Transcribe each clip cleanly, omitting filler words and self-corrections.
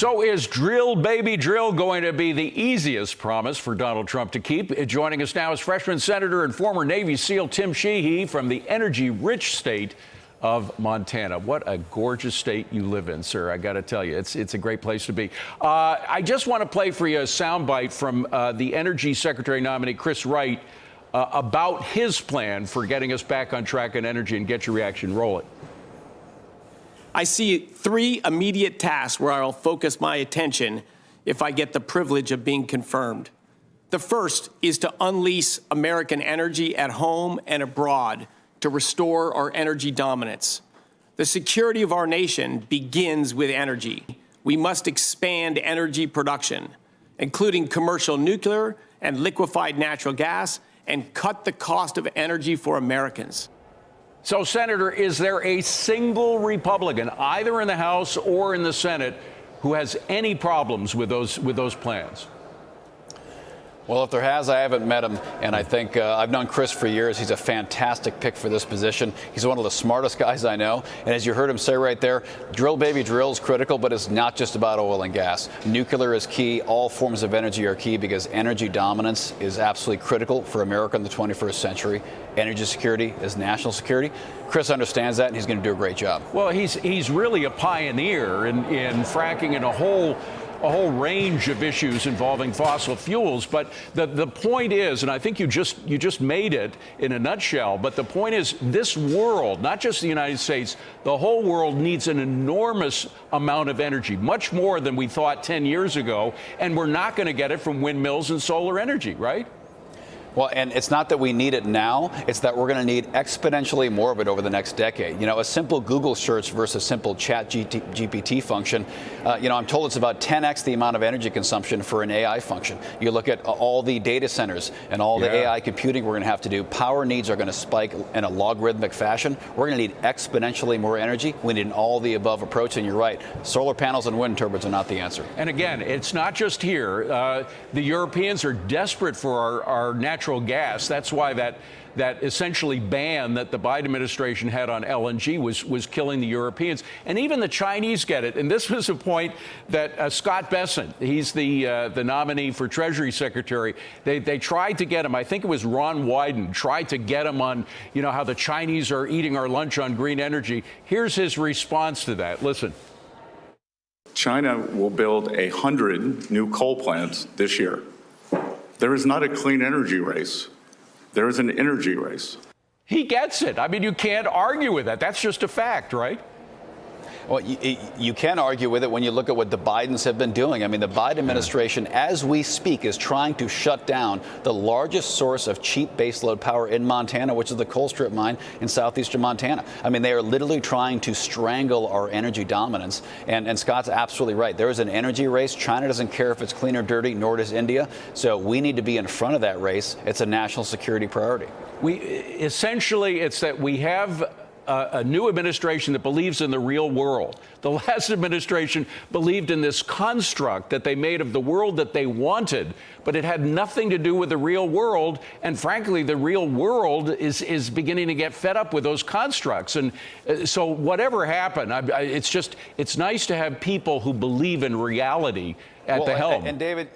So is drill, baby, drill going to be the easiest promise for Donald Trump to keep? Joining us now is freshman senator and former Navy SEAL Tim Sheehy from the energy-rich state of Montana. What a gorgeous state you live in, sir. I got to tell you, it's a great place to be. I just want to play for you a soundbite from the Energy Secretary nominee, Chris Wright, about his plan for getting us back on track in energy, and get your reaction. Roll it. I see three immediate tasks where I'll focus my attention if I get the privilege of being confirmed. The first is to unleash American energy at home and abroad to restore our energy dominance. The security of our nation begins with energy. We must expand energy production, including commercial nuclear and liquefied natural gas, and cut the cost of energy for Americans. So, Senator, is there a single Republican, either in the House or in the Senate, who has any problems with those plans? Well, if there has, I haven't met him, and I think I've known Chris for years. He's a fantastic pick for this position. He's one of the smartest guys I know, and as you heard him say right there, drill, baby, drill is critical, but it's not just about oil and gas. Nuclear is key. All forms of energy are key because energy dominance is absolutely critical for America in the 21st century. Energy security is national security. Chris understands that, and he's going to do a great job. Well, he's really a pioneer in fracking and a whole range of issues involving fossil fuels. But the point is, and I think you just made it in a nutshell, but the point is this world, not just the United States, the whole world needs an enormous amount of energy, much more than we thought 10 years ago, and we're not going to get it from windmills and solar energy, right? Well, and it's not that we need it now, it's that we're going to need exponentially more of it over the next decade. You know, a simple Google search versus simple chat GPT function, I'm told it's about 10x the amount of energy consumption for an AI function. You look at all the data centers and all the AI computing we're going to have to do. Power needs are going to spike in a logarithmic fashion. We're going to need exponentially more energy. We need an all-the-above approach, and you're right. Solar panels and wind turbines are not the answer. And again, it's not just here. The Europeans are desperate for our natural gas. That's why that essentially ban that the Biden administration had on LNG was killing the Europeans. And even the Chinese get it. And this was a point that Scott Bessent, he's the nominee for Treasury Secretary, they tried to get him. I think it was Ron Wyden tried to get him on, how the Chinese are eating our lunch on green energy. Here's his response to that. Listen. China will build 100 new coal plants this year. There is not a clean energy race. There is an energy race. He gets it. I mean, you can't argue with that. That's just a fact, right? Well, you can argue with it when you look at what the Bidens have been doing. I mean, the Biden administration, as we speak, is trying to shut down the largest source of cheap baseload power in Montana, which is the coal strip mine in southeastern Montana. I mean, they are literally trying to strangle our energy dominance. And Scott's absolutely right. There is an energy race. China doesn't care if it's clean or dirty, nor does India. So we need to be in front of that race. It's a national security priority. Essentially, it's that we have a new administration that believes in the real world. The last administration believed in this construct that they made of the world that they wanted, but it had nothing to do with the real world. And frankly, the real world is beginning to get fed up with those constructs. And so whatever happened, it's nice to have people who believe in reality at the helm. And David,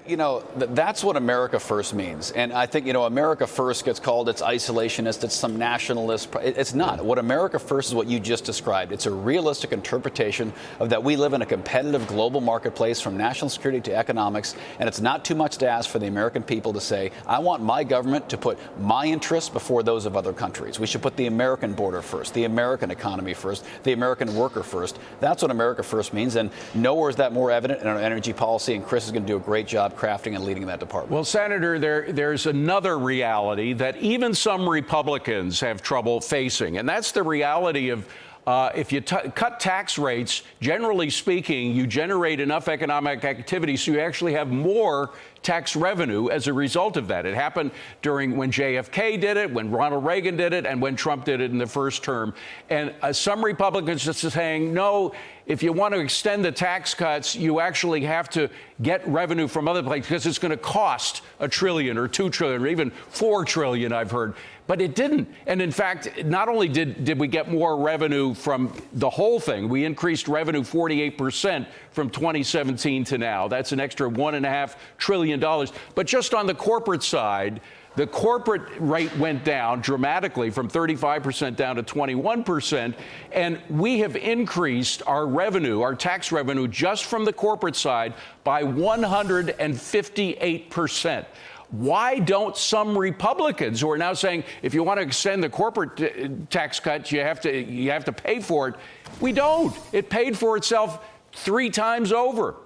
that's what America First means. And I think, America First gets called, it's isolationist, it's some nationalist. It's not. What America First is what you just described. It's a realistic interpretation of that we live in a competitive global marketplace from national security to economics. And it's not too much to ask for the American people to say, I want my government to put my interests before those of other countries. We should put the American border first, the American economy first, the American worker first. That's what America First means. And nowhere is that more evident in our energy policy. And Chris is going to do a great job crafting and leading that department. Well, Senator, there's another reality that even some Republicans have trouble facing, and that's the reality of if you cut tax rates, generally speaking, you generate enough economic activity so you actually have more tax revenue as a result of that. It happened during when JFK did it, when Ronald Reagan did it, and when Trump did it in the first term. And some Republicans just saying, no, if you want to extend the tax cuts, you actually have to get revenue from other places because it's going to cost $1 trillion or $2 trillion or even $4 trillion, I've heard. But it didn't. And in fact, not only did we get more revenue from the whole thing, we increased revenue 48% from 2017 to now. That's an extra $1.5 trillion. But just on the corporate side, the corporate rate went down dramatically from 35% down to 21%. And we have increased our revenue, our tax revenue, just from the corporate side by 158%. Why don't some Republicans who are now saying if you want to extend the corporate tax cuts, you have to pay for it? We don't. It paid for itself 3 times over.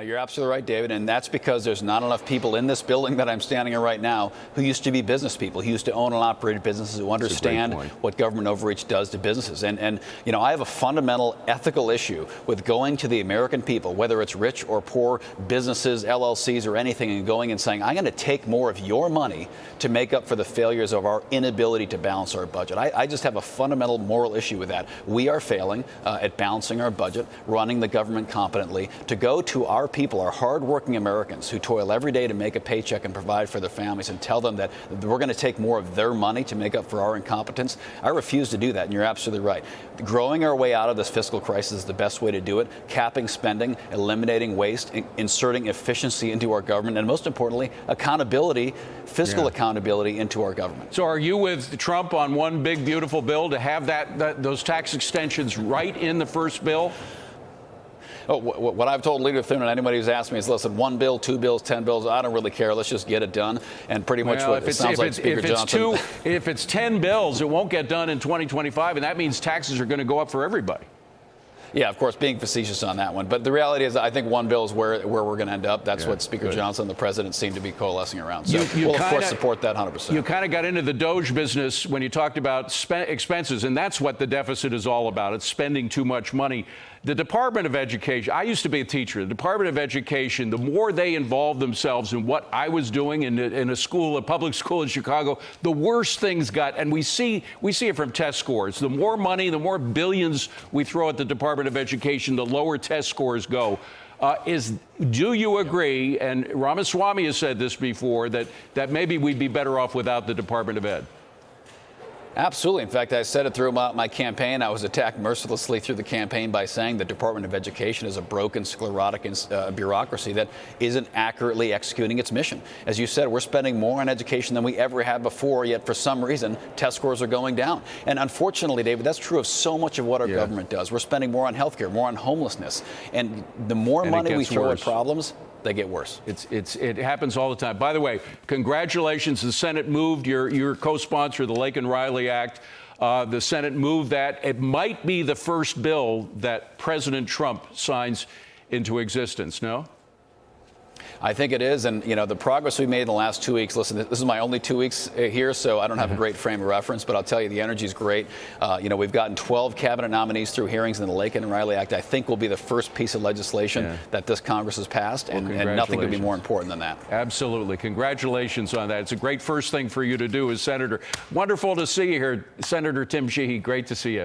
You're absolutely right, David, and that's because there's not enough people in this building that I'm standing in right now who used to be business people, who used to own and operate businesses, who understand what government overreach does to businesses. And you know, I have a fundamental ethical issue with going to the American people, whether it's rich or poor, businesses, LLCs, or anything, and going and saying, I'm going to take more of your money to make up for the failures of our inability to balance our budget. I just have a fundamental moral issue with that. We are failing at balancing our budget, running the government competently. To go to our people, our hardworking Americans who toil every day to make a paycheck and provide for their families, and tell them that we're going to take more of their money to make up for our incompetence, I refuse to do that, and you're absolutely right. Growing our way out of this fiscal crisis is the best way to do it. Capping spending, eliminating waste, inserting efficiency into our government, and most importantly, accountability, fiscal accountability into our government. So are you with Trump on one big, beautiful bill to have those tax extensions right in the first bill? Oh, what I've told Leader Thune and anybody who's asked me is, listen, 1 bill, 2 bills, 10 bills, I don't really care. Let's just get it done. And pretty much what it sounds like Speaker Johnson. If it's 10 bills, it won't get done in 2025, and that means taxes are going to go up for everybody. Yeah, of course, being facetious on that one. But the reality is, I think 1 bill is where we're going to end up. That's what Speaker Johnson and the president seem to be coalescing around. So we'll, of course, support that 100%. You kind of got into the Doge business when you talked about expenses, and that's what the deficit is all about. It's spending too much money. The Department of Education, I used to be a teacher. The Department of Education, the more they involved themselves in what I was doing in a school, a public school in Chicago, the worse things got. And we see it from test scores. The more money, the more billions we throw at the Department of Education, the lower test scores go. Do you agree, and Ramaswamy has said this before, that maybe we'd be better off without the Department of Ed? Absolutely. In fact, I said it through my campaign. I was attacked mercilessly through the campaign by saying the Department of Education is a broken, sclerotic bureaucracy that isn't accurately executing its mission. As you said, we're spending more on education than we ever had before, yet for some reason, test scores are going down. And unfortunately, David, that's true of so much of what our government does. We're spending more on healthcare, more on homelessness. And the more money we throw at problems, they get worse. It happens all the time. By the way, congratulations. The Senate moved your co-sponsor, the Lake and Riley Act. The Senate moved that. It might be the first bill that President Trump signs into existence, no? I think it is. And, you know, the progress we made in the last 2 weeks, listen, this is my only 2 weeks here, so I don't have a great frame of reference, but I'll tell you the energy is great. You know, we've gotten 12 cabinet nominees through hearings in the Lake and Riley Act. I think will be the first piece of legislation that this Congress has passed, and nothing could be more important than that. Absolutely. Congratulations on that. It's a great first thing for you to do as Senator. Wonderful to see you here, Senator Tim Sheehy. Great to see you.